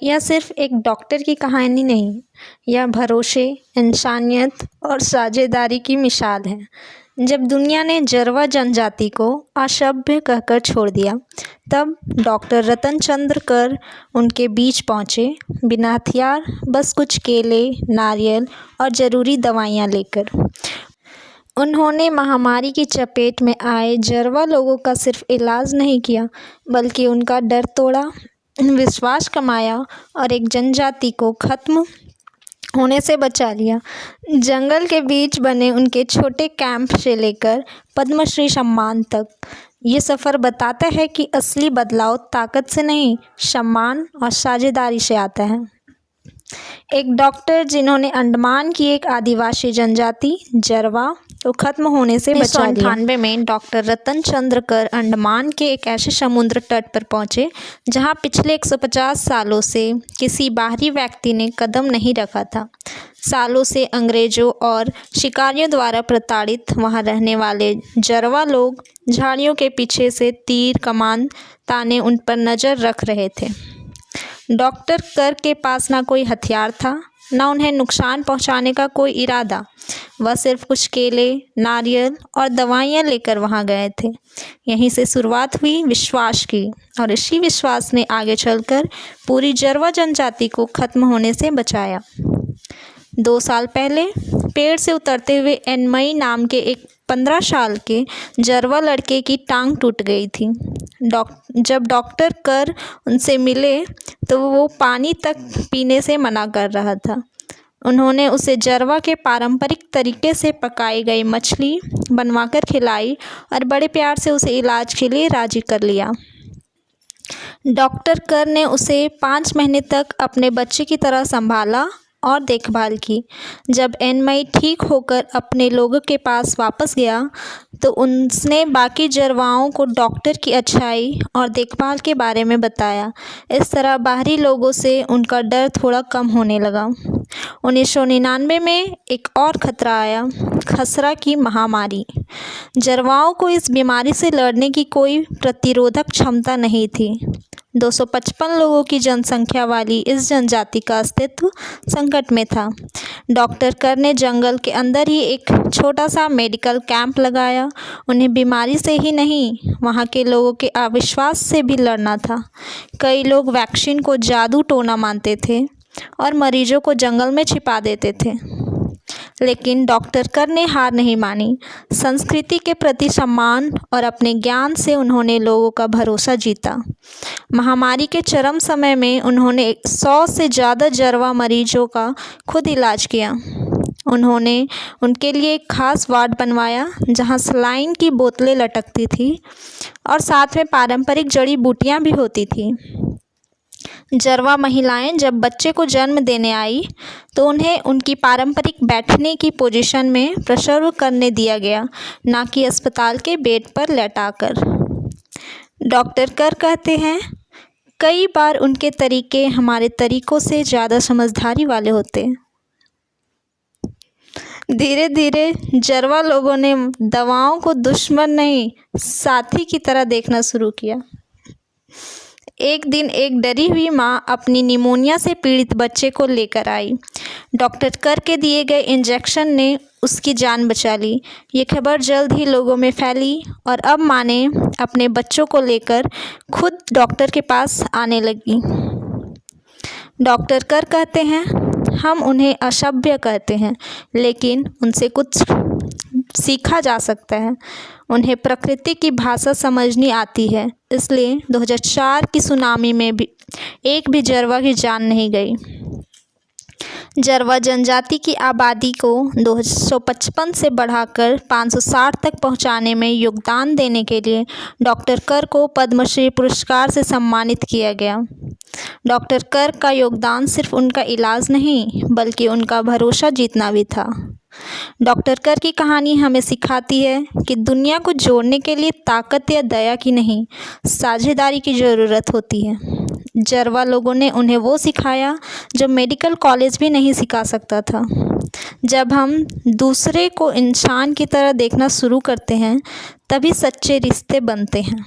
यह सिर्फ एक डॉक्टर की कहानी नहीं, यह भरोसे, इंसानियत और साझेदारी की मिसाल है। जब दुनिया ने जरवा जनजाति को असभ्य कहकर छोड़ दिया, तब डॉक्टर रतन चंद्र कर उनके बीच पहुँचे, बिना हथियार, बस कुछ केले, नारियल और ज़रूरी दवाइयाँ लेकर। उन्होंने महामारी की चपेट में आए जरवा लोगों का सिर्फ इलाज नहीं किया, बल्कि उनका डर तोड़ा, विश्वास कमाया और एक जनजाति को खत्म होने से बचा लिया। जंगल के बीच बने उनके छोटे कैंप से लेकर पद्मश्री सम्मान तक, ये सफ़र बताता है कि असली बदलाव ताकत से नहीं, सम्मान और साझेदारी से आता है। एक डॉक्टर जिन्होंने अंडमान की एक आदिवासी जनजाति जरवा को खत्म होने से बचा लिया। 1998 में डॉक्टर रतन चंद्र कर अंडमान के एक ऐसे समुद्र तट पर पहुंचे जहां पिछले 150 सालों से किसी बाहरी व्यक्ति ने कदम नहीं रखा था। सालों से अंग्रेजों और शिकारियों द्वारा प्रताड़ित वहां रहने वाले जरवा लोग झाड़ियों के पीछे से तीर कमान ताने उन पर नज़र रख रहे थे। डॉक्टर कर के पास ना कोई हथियार था, ना उन्हें नुकसान पहुंचाने का कोई इरादा। वह सिर्फ कुछ केले, नारियल और दवाइयाँ लेकर वहां गए थे। यहीं से शुरुआत हुई विश्वास की, और इसी विश्वास ने आगे चलकर पूरी जरवा जनजाति को खत्म होने से बचाया। 2 साल पहले पेड़ से उतरते हुए एनमई नाम के एक 15 साल के जरवा लड़के की टांग टूट गई थी। जब डॉक्टर कर उनसे मिले तो वो पानी तक पीने से मना कर रहा था। उन्होंने उसे जरवा के पारंपरिक तरीके से पकाई गई मछली बनवाकर खिलाई और बड़े प्यार से उसे इलाज के लिए राजी कर लिया। डॉक्टर कर ने उसे 5 महीने तक अपने बच्चे की तरह संभाला और देखभाल की। जब एनमई ठीक होकर अपने लोगों के पास वापस गया तो उसने बाकी जरवाओं को डॉक्टर की अच्छाई और देखभाल के बारे में बताया। इस तरह बाहरी लोगों से उनका डर थोड़ा कम होने लगा। 1999 में एक और खतरा आया, खसरा की महामारी। जरवाओं को इस बीमारी से लड़ने की कोई प्रतिरोधक क्षमता नहीं थी। 255 लोगों की जनसंख्या वाली इस जनजाति का अस्तित्व संकट में था। डॉक्टर कर ने जंगल के अंदर ही एक छोटा सा मेडिकल कैंप लगाया। उन्हें बीमारी से ही नहीं, वहाँ के लोगों के अविश्वास से भी लड़ना था। कई लोग वैक्सीन को जादू टोना मानते थे और मरीजों को जंगल में छिपा देते थे, लेकिन डॉक्टर कर ने हार नहीं मानी। संस्कृति के प्रति सम्मान और अपने ज्ञान से उन्होंने लोगों का भरोसा जीता। महामारी के चरम समय में उन्होंने 100 से ज़्यादा जरवा मरीजों का खुद इलाज किया। उन्होंने उनके लिए एक खास वार्ड बनवाया जहां सलाइन की बोतलें लटकती थी और साथ में पारंपरिक जड़ी बूटियां भी होती थी। जरवा महिलाएं जब बच्चे को जन्म देने आई तो उन्हें उनकी पारंपरिक बैठने की पोजीशन में प्रसव करने दिया गया, ना कि अस्पताल के बेड पर लेटाकर। डॉक्टर कर कहते हैं, कई बार उनके तरीके हमारे तरीकों से ज़्यादा समझदारी वाले होते हैं। धीरे धीरे जरवा लोगों ने दवाओं को दुश्मन नहीं, साथी की तरह देखना शुरू किया। एक दिन एक डरी हुई माँ अपनी निमोनिया से पीड़ित बच्चे को लेकर आई। डॉक्टर कर के दिए गए इंजेक्शन ने उसकी जान बचा ली। ये खबर जल्द ही लोगों में फैली और अब माँ ने अपने बच्चों को लेकर खुद डॉक्टर के पास आने लगी। डॉक्टर कर कहते हैं, हम उन्हें असभ्य कहते हैं, लेकिन उनसे कुछ सीखा जा सकता है। उन्हें प्रकृति की भाषा समझनी आती है, इसलिए 2004 की सुनामी में भी एक भी जरवा की जान नहीं गई। जरवा जनजाति की आबादी को 255 से बढ़ाकर 560 तक पहुंचाने में योगदान देने के लिए डॉक्टर कर को पद्मश्री पुरस्कार से सम्मानित किया गया। डॉक्टर कर का योगदान सिर्फ उनका इलाज नहीं, बल्कि उनका भरोसा जीतना भी था। डॉक्टर कर की कहानी हमें सिखाती है कि दुनिया को जोड़ने के लिए ताकत या दया की नहीं, साझेदारी की ज़रूरत होती है। जरवा लोगों ने उन्हें वो सिखाया जो मेडिकल कॉलेज भी नहीं सिखा सकता था। जब हम दूसरे को इंसान की तरह देखना शुरू करते हैं, तभी सच्चे रिश्ते बनते हैं।